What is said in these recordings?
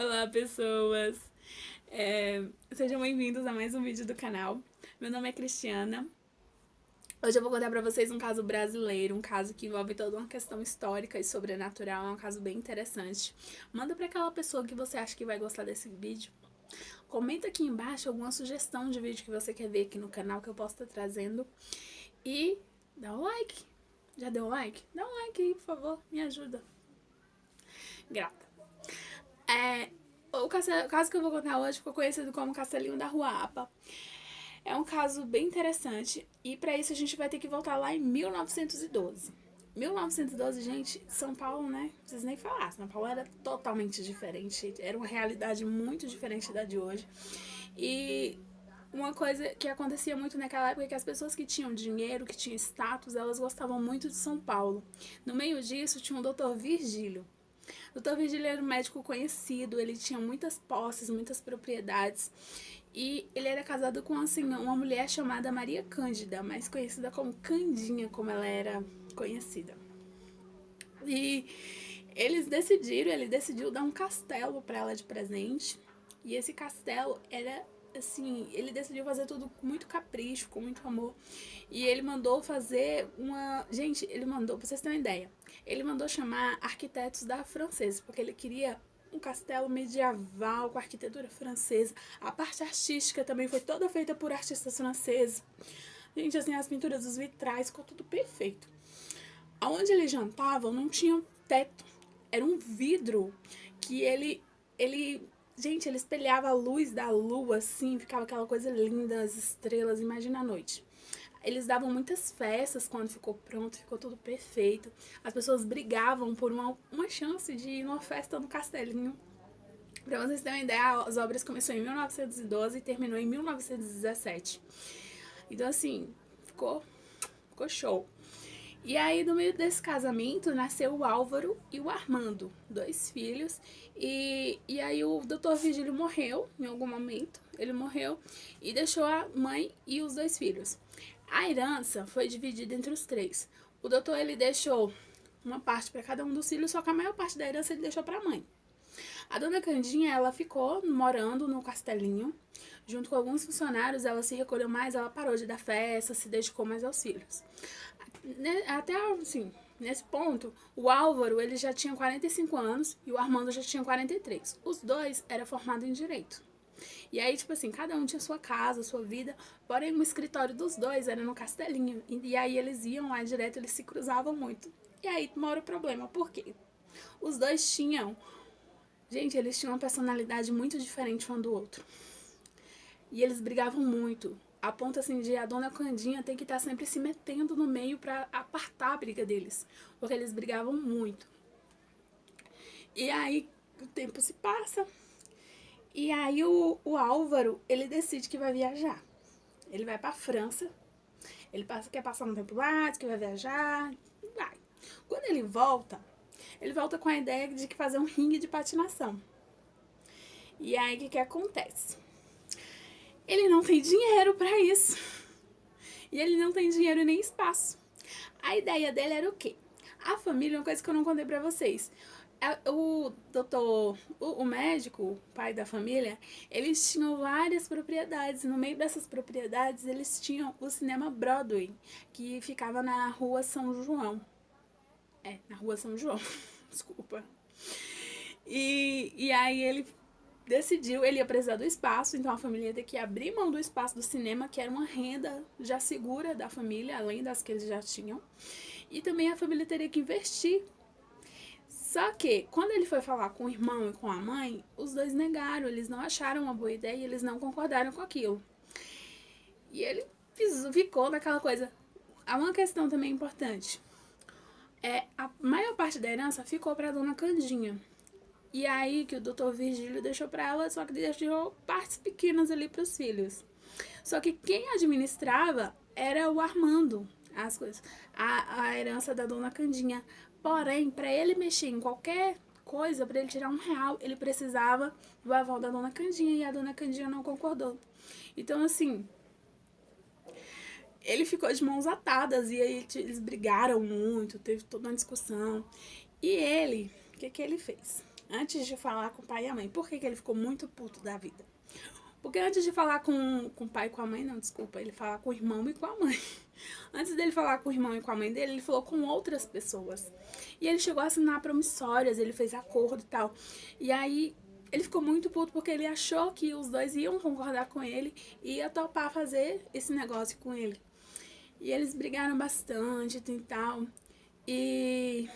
Olá, pessoas! Sejam bem-vindos a mais um vídeo do canal. Meu nome é Cristiana. Hoje eu vou contar pra vocês um caso brasileiro, um caso que envolve toda uma questão histórica e sobrenatural. É um caso bem interessante. Manda pra aquela pessoa que você acha que vai gostar desse vídeo. Comenta aqui embaixo alguma sugestão de vídeo que você quer ver aqui no canal que eu posso estar trazendo. E dá um like. Já deu um like? Dá um like aí, por favor. Me ajuda. Grata. O caso que eu vou contar hoje ficou conhecido como Castelinho da Ruapa. É um caso bem interessante e para isso a gente vai ter que voltar lá em 1912. 1912, gente, São Paulo, né? Não preciso nem falar. São Paulo era totalmente diferente. Era uma realidade muito diferente da de hoje. E uma coisa que acontecia muito naquela época é que as pessoas que tinham dinheiro, que tinham status, elas gostavam muito de São Paulo. No meio disso tinha o Dr. Virgílio. O Dr. Virgílio era um médico conhecido, ele tinha muitas posses, muitas propriedades. E ele era casado com assim, uma mulher chamada Maria Cândida, mais conhecida como Candinha, como ela era conhecida. E ele decidiu dar um castelo para ela de presente. E esse castelo era assim, ele decidiu fazer tudo com muito capricho, com muito amor. E ele mandou fazer uma. Gente, ele mandou, pra vocês terem uma ideia, ele mandou chamar arquitetos da francesa, porque ele queria um castelo medieval com arquitetura francesa. A parte artística também foi toda feita por artistas franceses. Gente, assim, as pinturas dos vitrais, ficou tudo perfeito. Aonde eles jantavam não tinha teto. Era um vidro que gente, ele espelhava a luz da lua, assim, ficava aquela coisa linda, as estrelas, imagina a noite. Eles davam muitas festas quando ficou pronto, ficou tudo perfeito. As pessoas brigavam por uma chance de ir numa festa no castelinho. Pra vocês terem uma ideia, as obras começaram em 1912 e terminou em 1917. Então, assim, ficou show. E aí, no meio desse casamento, nasceu o Álvaro e o Armando, dois filhos. E aí o Dr. Virgílio morreu em algum momento. Ele morreu e deixou a mãe e os dois filhos. A herança foi dividida entre os três. O doutor ele deixou uma parte para cada um dos filhos, só que a maior parte da herança ele deixou para a mãe. A dona Candinha, ela ficou morando no castelinho. Junto com alguns funcionários, ela se recolheu mais, ela parou de dar festa, se dedicou mais aos filhos. Até assim, nesse ponto, o Álvaro ele já tinha 45 anos e o Armando já tinha 43. Os dois eram formados em direito. E aí, tipo assim, cada um tinha sua casa, sua vida, porém o escritório dos dois era no castelinho. E aí eles iam lá direto, eles se cruzavam muito. E aí mora o problema, por quê? Os dois tinham, gente, eles tinham uma personalidade muito diferente um do outro. E eles brigavam muito. A ponto assim de a dona Candinha ter que estar sempre se metendo no meio para apartar a briga deles. Porque eles brigavam muito. E aí o tempo se passa. E aí o Álvaro, ele decide que vai viajar. Ele vai pra França. Quer passar um tempo lá, diz que vai viajar. Vai. Quando ele volta com a ideia de que fazer um ringue de patinação. E aí o que acontece? Ele não tem dinheiro para isso. E ele não tem dinheiro nem espaço. A ideia dele era o quê? A família, uma coisa que eu não contei pra vocês. O doutor, o médico, o pai da família, eles tinham várias propriedades. No meio dessas propriedades, eles tinham o cinema Broadway, que ficava na rua São João. Na rua São João. Desculpa. E aí ele decidiu, ele ia precisar do espaço, então a família ia ter que abrir mão do espaço do cinema, que era uma renda já segura da família, além das que eles já tinham. E também a família teria que investir. Só que, quando ele foi falar com o irmão e com a mãe, os dois negaram, eles não acharam uma boa ideia e eles não concordaram com aquilo. E ele ficou naquela coisa. Há uma questão também importante. A maior parte da herança ficou para a dona Candinha. E aí que o doutor Virgílio deixou para ela, só que deixou partes pequenas ali para os filhos. Só que quem administrava era o Armando, as coisas, a herança da dona Candinha. Porém, para ele mexer em qualquer coisa, para ele tirar R$ 1, ele precisava do aval da dona Candinha e a dona Candinha não concordou. Então, assim, ele ficou de mãos atadas e aí eles brigaram muito, teve toda uma discussão. E ele, o que ele fez? antes de falar com o pai e a mãe. Por que ele ficou muito puto da vida? Porque antes de falar com o pai e com a mãe, não, desculpa, ele falar com o irmão e com a mãe. Antes dele falar com o irmão e com a mãe dele, ele falou com outras pessoas. E ele chegou a assinar promissórias, ele fez acordo e tal. E aí ele ficou muito puto porque ele achou que os dois iam concordar com ele e ia topar fazer esse negócio com ele. E eles brigaram bastante e tal. E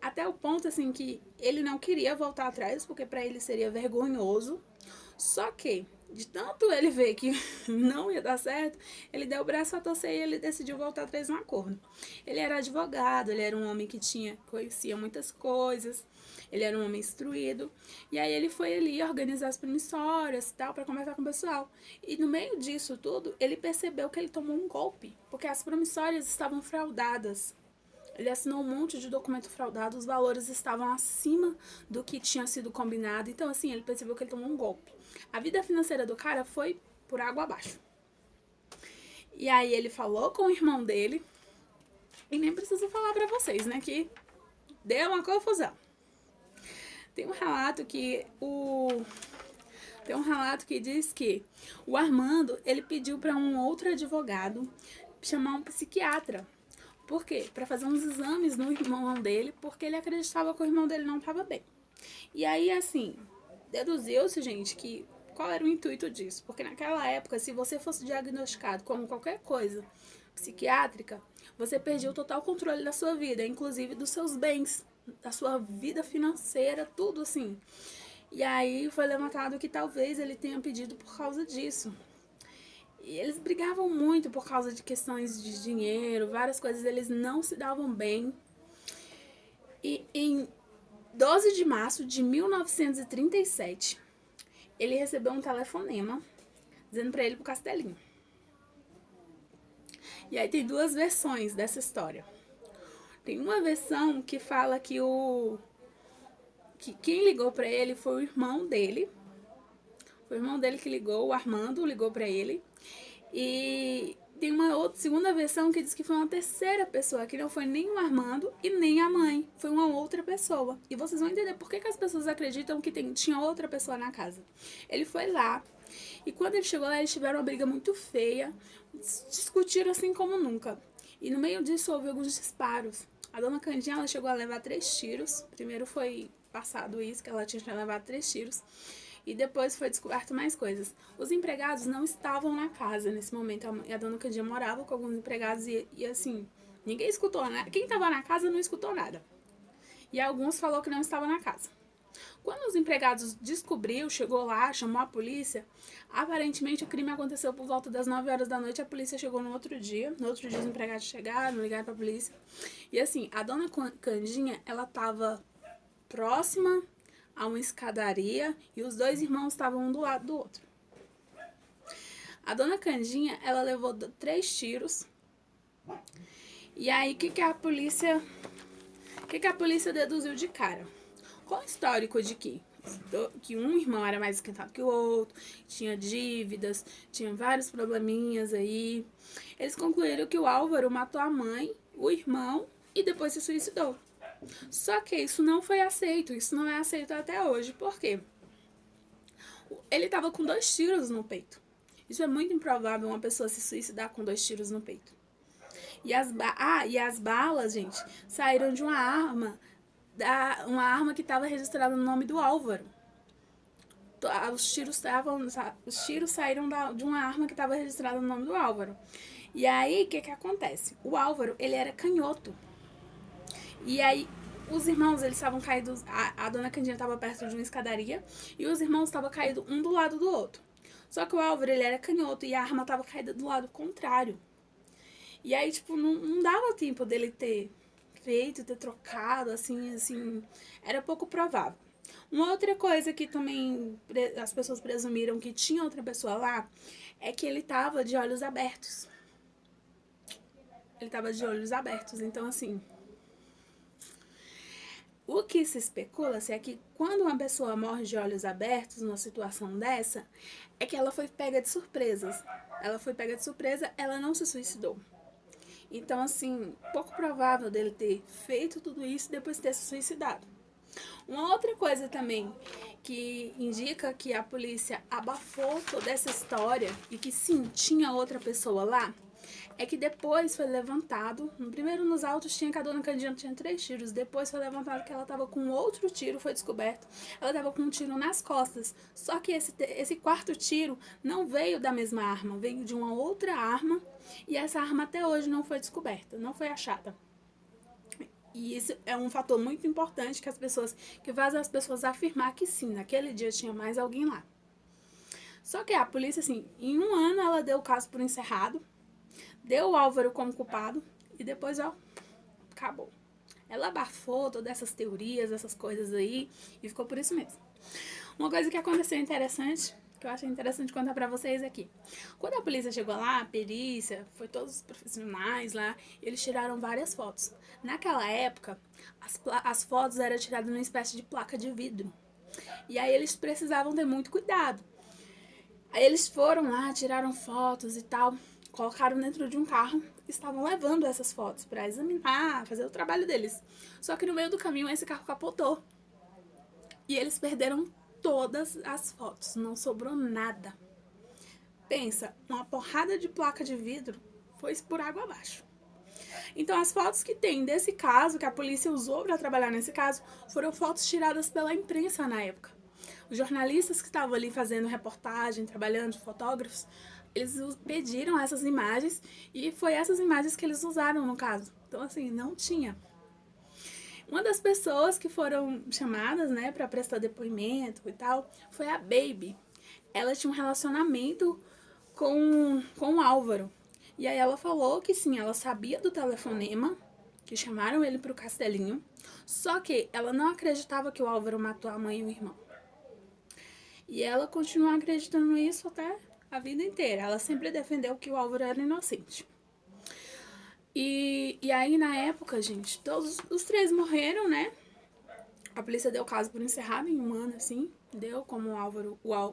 até o ponto assim que ele não queria voltar atrás, porque pra ele seria vergonhoso. Só que, de tanto ele ver que não ia dar certo, ele deu o braço a torcer e ele decidiu voltar atrás no acordo. Ele era advogado, ele era um homem que conhecia muitas coisas, ele era um homem instruído. E aí ele foi ali organizar as promissórias e tal, para conversar com o pessoal. E no meio disso tudo, ele percebeu que ele tomou um golpe, porque as promissórias estavam fraudadas. Ele assinou um monte de documento fraudado, os valores estavam acima do que tinha sido combinado. Então, assim, ele percebeu que ele tomou um golpe. A vida financeira do cara foi por água abaixo. E aí ele falou com o irmão dele, e nem preciso falar pra vocês, né, que deu uma confusão. Tem um relato que diz que o Armando, ele pediu para um outro advogado chamar um psiquiatra. Por quê? Para fazer uns exames no irmão dele, porque ele acreditava que o irmão dele não estava bem. E aí, assim, deduziu-se, gente, que qual era o intuito disso? Porque naquela época, se você fosse diagnosticado como qualquer coisa psiquiátrica, você perdia o total controle da sua vida, inclusive dos seus bens, da sua vida financeira, tudo assim. E aí foi levantado que talvez ele tenha pedido por causa disso. E eles brigavam muito por causa de questões de dinheiro, várias coisas, eles não se davam bem. E em 12 de março de 1937, ele recebeu um telefonema dizendo pra ele ir pro Castelinho. E aí tem duas versões dessa história. Tem uma versão que fala que quem ligou pra ele foi o irmão dele. Foi o irmão dele que ligou, o Armando ligou pra ele. E tem uma outra segunda versão que diz que foi uma terceira pessoa, que não foi nem o Armando e nem a mãe, foi uma outra pessoa. E vocês vão entender por que as pessoas acreditam que tinha outra pessoa na casa. Ele foi lá, e quando ele chegou lá, eles tiveram uma briga muito feia, discutiram assim como nunca. E no meio disso houve alguns disparos. A dona Candinha, ela chegou a levar 3 tiros. Primeiro foi passado isso, que ela tinha levado 3 tiros. E depois foi descoberto mais coisas. Os empregados não estavam na casa nesse momento. A dona Candinha morava com alguns empregados e assim, ninguém escutou nada. Quem estava na casa não escutou nada. E alguns falou que não estavam na casa. Quando os empregados descobriu, chegou lá, chamou a polícia, aparentemente o crime aconteceu por volta das 9 horas da noite, a polícia chegou no outro dia. No outro dia os empregados chegaram, ligaram pra polícia. E assim, a dona Candinha, ela tava próxima a uma escadaria e os dois irmãos estavam um do lado do outro. A dona Candinha, ela levou 3 tiros. E aí, o que a polícia deduziu de cara? Com o histórico de que um irmão era mais esquentado que o outro, tinha dívidas, tinha vários probleminhas aí. Eles concluíram que o Álvaro matou a mãe, o irmão e depois se suicidou. Só que isso não foi aceito, isso não é aceito até hoje. Por quê? Ele estava com 2 tiros no peito. Isso é muito improvável uma pessoa se suicidar com 2 tiros no peito. E as balas, gente, saíram de uma arma que estava registrada no nome do Álvaro. Os tiros saíram de uma arma que estava registrada no nome do Álvaro. E aí, o que acontece? O Álvaro, ele era canhoto. E aí, os irmãos, eles estavam caídos, a dona Candinha estava perto de uma escadaria, e os irmãos estavam caídos um do lado do outro. Só que o Álvaro, ele era canhoto, e a arma estava caída do lado contrário. E aí, tipo, não dava tempo dele ter trocado, assim, era pouco provável. Uma outra coisa que também as pessoas presumiram que tinha outra pessoa lá, é que ele estava de olhos abertos. Ele estava de olhos abertos, então assim... O que se especula é que quando uma pessoa morre de olhos abertos numa situação dessa, é que ela foi pega de surpresas. Ela foi pega de surpresa, ela não se suicidou. Então, assim, pouco provável dele ter feito tudo isso e depois ter se suicidado. Uma outra coisa também que indica que a polícia abafou toda essa história e que sim, tinha outra pessoa lá, é que depois foi levantado, primeiro nos autos tinha que a dona Candinha tinha 3 tiros, depois foi levantado que ela tava com outro tiro, foi descoberto, ela tava com um tiro nas costas, só que esse quarto tiro não veio da mesma arma, veio de uma outra arma, e essa arma até hoje não foi descoberta, não foi achada. E isso é um fator muito importante que faz as pessoas afirmar que sim, naquele dia tinha mais alguém lá. Só que a polícia, assim, em um ano ela deu o caso por encerrado, deu o Álvaro como culpado e depois, ó, acabou. Ela abafou todas essas teorias, essas coisas aí e ficou por isso mesmo. Uma coisa que aconteceu interessante, que eu achei interessante contar pra vocês aqui. Quando a polícia chegou lá, a perícia, foi todos os profissionais lá, eles tiraram várias fotos. Naquela época, as fotos eram tiradas numa espécie de placa de vidro. E aí eles precisavam ter muito cuidado. Aí eles foram lá, tiraram fotos e tal, colocaram dentro de um carro, estavam levando essas fotos para examinar, fazer o trabalho deles. Só que no meio do caminho esse carro capotou. E eles perderam todas as fotos, não sobrou nada. Pensa, uma porrada de placa de vidro foi por água abaixo. Então as fotos que tem desse caso, que a polícia usou para trabalhar nesse caso, foram fotos tiradas pela imprensa na época. Os jornalistas que estavam ali fazendo reportagem, trabalhando, fotógrafos, eles pediram essas imagens e foi essas imagens que eles usaram no caso. Então, assim, não tinha. Uma das pessoas que foram chamadas, né, para prestar depoimento e tal, foi a Baby. Ela tinha um relacionamento com o Álvaro. E aí ela falou que sim, ela sabia do telefonema, que chamaram ele pro castelinho, só que ela não acreditava que o Álvaro matou a mãe e o irmão. E ela continuou acreditando nisso até a vida inteira. Ela sempre defendeu que o Álvaro era inocente. E aí, na época, gente, todos os 3 morreram, né? A polícia deu o caso por encerrado em um ano, assim. Deu como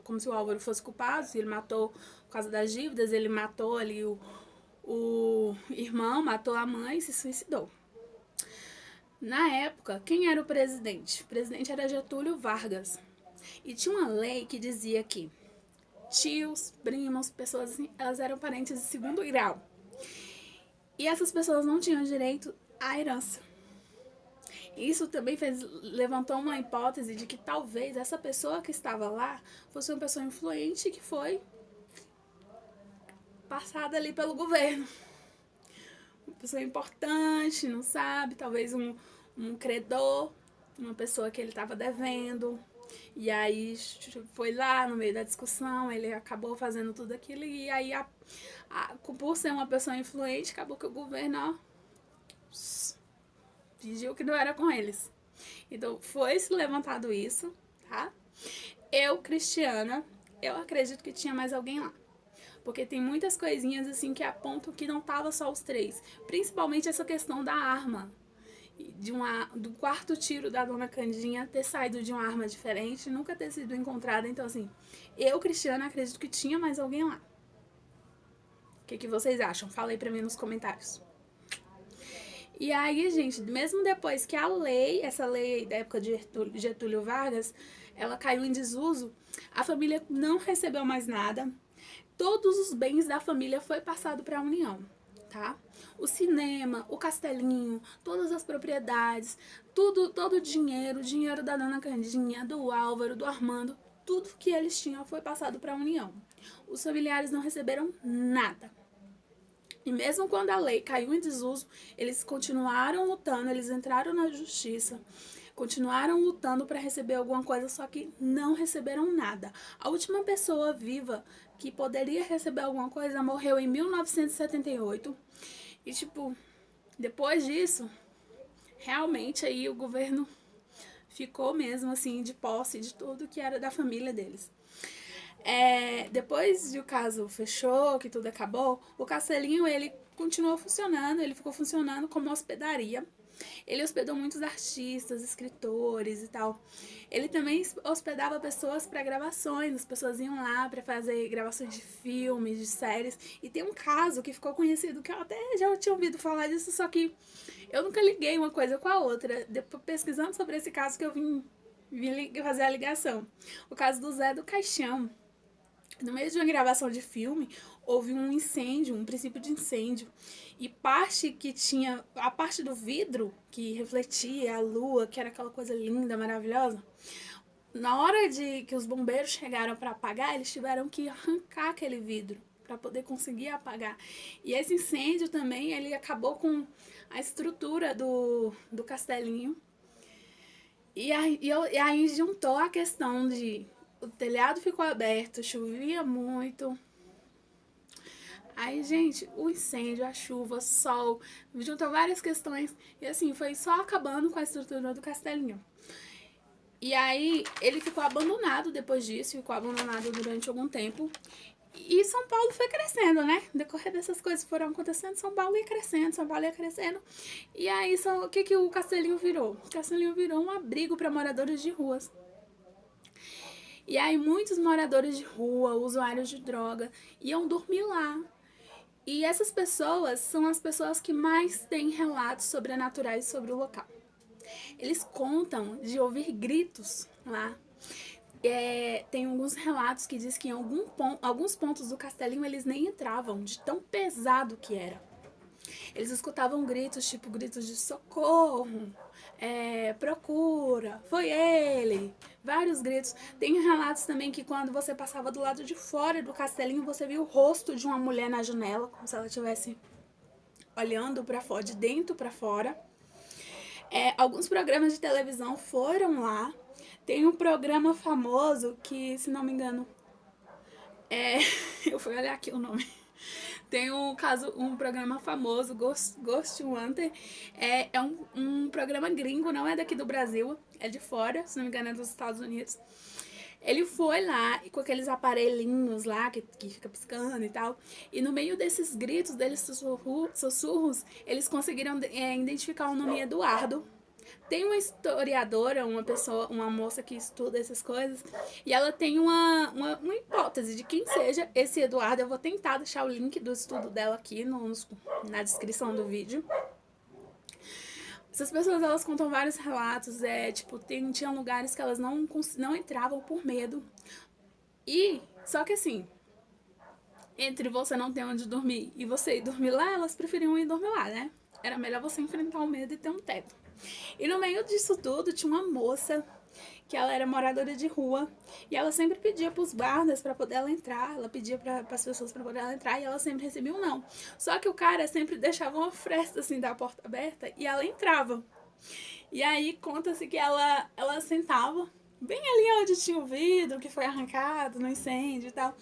como se o Álvaro fosse culpado. Se ele matou por causa das dívidas, ele matou ali o irmão, matou a mãe e se suicidou. Na época, quem era o presidente? O presidente era Getúlio Vargas. E tinha uma lei que dizia que tios, primos, pessoas assim, elas eram parentes de segundo grau. E essas pessoas não tinham direito à herança. Isso também levantou uma hipótese de que talvez essa pessoa que estava lá fosse uma pessoa influente que foi passada ali pelo governo. Uma pessoa importante, não sabe, talvez um credor, uma pessoa que ele estava devendo. E aí foi lá no meio da discussão, ele acabou fazendo tudo aquilo e aí por ser uma pessoa influente, acabou que o governo fingiu que não era com eles. Então foi se levantado isso, tá? Eu, Cristiana, eu acredito que tinha mais alguém lá. Porque tem muitas coisinhas assim que apontam que não tava só os 3. Principalmente essa questão da arma. Do quarto tiro da dona Candinha ter saído de uma arma diferente, nunca ter sido encontrada. Então, assim, eu, Cristiana, acredito que tinha mais alguém lá. O que vocês acham? Fala aí pra mim nos comentários. E aí, gente, mesmo depois que essa lei da época de Getúlio Vargas, ela caiu em desuso, a família não recebeu mais nada. Todos os bens da família foi passado para a União, tá? O cinema, o castelinho, todas as propriedades, todo o dinheiro da dona Candinha, do Álvaro, do Armando, tudo que eles tinham foi passado para a União. Os familiares não receberam nada. E mesmo quando a lei caiu em desuso, eles continuaram lutando, eles entraram na justiça, continuaram lutando para receber alguma coisa, só que não receberam nada. A última pessoa viva que poderia receber alguma coisa morreu em 1978. E, tipo, depois disso, realmente aí o governo ficou mesmo, assim, de posse de tudo que era da família deles. Depois de o caso fechou, que tudo acabou, o castelinho, ele continuou funcionando, ele ficou funcionando como hospedaria. Ele hospedou muitos artistas, escritores e tal. Ele também hospedava pessoas para gravações, as pessoas iam lá para fazer gravações de filmes, de séries. E tem um caso que ficou conhecido, que eu até já tinha ouvido falar disso, só que eu nunca liguei uma coisa com a outra. Depois, pesquisando sobre esse caso, que eu vim fazer a ligação. O caso do Zé do Caixão. No meio de uma gravação de filme, houve um incêndio, um princípio de incêndio. E a parte do vidro, que refletia a lua, que era aquela coisa linda, maravilhosa, na hora de que os bombeiros chegaram para apagar, eles tiveram que arrancar aquele vidro para poder conseguir apagar. E esse incêndio também, ele acabou com a estrutura do castelinho. E aí juntou a questão de o telhado ficou aberto, chovia muito. Aí, gente, o incêndio, a chuva, o sol, juntou várias questões. E assim, foi só acabando com a estrutura do castelinho. E aí, ele ficou abandonado depois disso, ficou abandonado durante algum tempo. E São Paulo foi crescendo, né? No decorrer dessas coisas foram acontecendo, São Paulo ia crescendo, São Paulo ia crescendo. E aí, o que o castelinho virou? O castelinho virou um abrigo para moradores de ruas. E aí muitos moradores de rua, usuários de droga, iam dormir lá. E essas pessoas são as pessoas que mais têm relatos sobrenaturais sobre o local. Eles contam de ouvir gritos lá. Tem alguns relatos que diz que em alguns pontos do castelinho eles nem entravam, de tão pesado que era. Eles escutavam gritos, tipo gritos de socorro, procura, foi ele, vários gritos. Tem relatos também que quando você passava do lado de fora do castelinho, você via o rosto de uma mulher na janela, como se ela estivesse olhando para fora, de dentro para fora. Alguns programas de televisão foram lá. Tem um programa famoso que, se não me engano, eu fui olhar aqui o nome. Tem um programa famoso, Ghost Hunter. É um programa gringo, não é daqui do Brasil, é de fora, se não me engano é dos Estados Unidos. Ele foi lá e com aqueles aparelhinhos lá que fica piscando e tal. E no meio desses gritos, deles sussurros, eles conseguiram identificar o nome Eduardo. Tem uma historiadora, uma moça que estuda essas coisas, e ela tem uma hipótese de quem seja esse Eduardo. Eu vou tentar deixar o link do estudo dela aqui na descrição do vídeo. Essas pessoas, elas contam vários relatos, tinham lugares que elas não entravam por medo. Só que assim, entre você não ter onde dormir e você ir dormir lá, elas preferiam ir dormir lá, né? Era melhor você enfrentar o medo e ter um teto. E no meio disso tudo tinha uma moça que ela era moradora de rua e ela sempre pedia pros guardas para poder ela entrar, ela pedia para as pessoas para poder ela entrar e ela sempre recebia um não. Só que o cara sempre deixava uma fresta assim da porta aberta e ela entrava. E aí conta-se que ela sentava bem ali onde tinha o vidro que foi arrancado no incêndio e tal.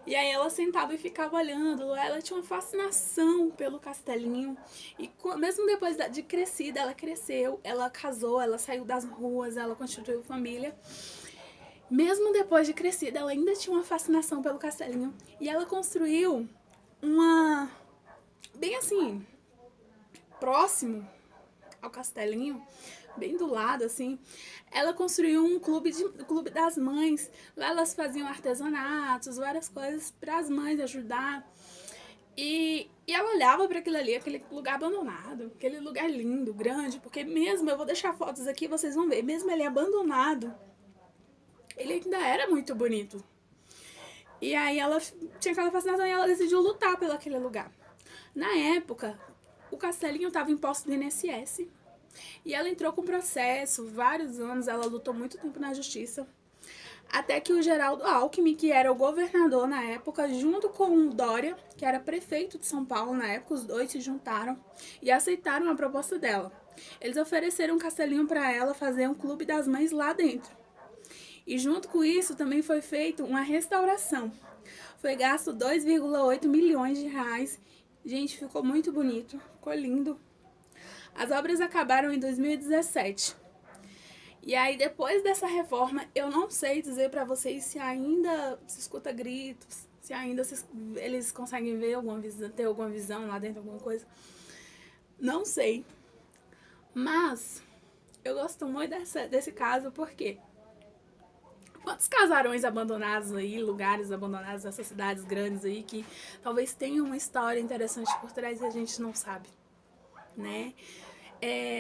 E aí ela sentava e ficava olhando. Ela tinha uma fascinação pelo castelinho. E mesmo depois de crescida, ela cresceu, ela casou, ela saiu das ruas, ela constituiu família. Mesmo depois de crescida, ela ainda tinha uma fascinação pelo castelinho. E ela construiu bem assim, próximo ao castelinho, bem do lado, assim, ela construiu um clube das mães. Lá elas faziam artesanatos, várias coisas para as mães ajudar. E ela olhava para aquilo ali, aquele lugar abandonado, aquele lugar lindo, grande, porque mesmo, eu vou deixar fotos aqui, vocês vão ver, mesmo ele abandonado, ele ainda era muito bonito. E aí ela tinha aquela fascinação e ela decidiu lutar pelo aquele lugar. Na época, o castelinho estava em posse do INSS. E ela entrou com processo, vários anos, ela lutou muito tempo na justiça. Até que o Geraldo Alckmin, que era o governador na época, junto com o Dória, que era prefeito de São Paulo na época, os dois se juntaram e aceitaram a proposta dela. Eles ofereceram um castelinho para ela fazer um clube das mães lá dentro. E junto com isso também foi feita uma restauração. Foi gasto 2,8 milhões de reais. Gente, ficou muito bonito, ficou lindo. As obras acabaram em 2017. E aí, depois dessa reforma, eu não sei dizer pra vocês se ainda se escuta gritos, se ainda eles conseguem ver ter alguma visão lá dentro, alguma coisa. Não sei. Mas eu gosto muito desse caso porque quantos casarões abandonados aí, lugares abandonados dessas cidades grandes aí que talvez tenham uma história interessante por trás e a gente não sabe, né?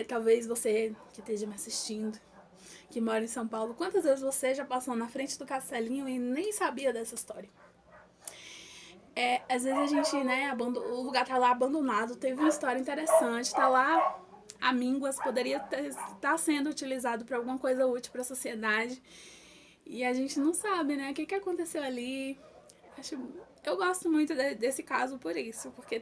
Talvez você que esteja me assistindo, que mora em São Paulo, quantas vezes você já passou na frente do castelinho e nem sabia dessa história? Às vezes a gente, né, o lugar tá lá abandonado, teve uma história interessante, tá lá a mínguas, poderia estar sendo utilizado para alguma coisa útil para a sociedade. E a gente não sabe, né, o que aconteceu ali. Eu gosto muito desse caso por isso, porque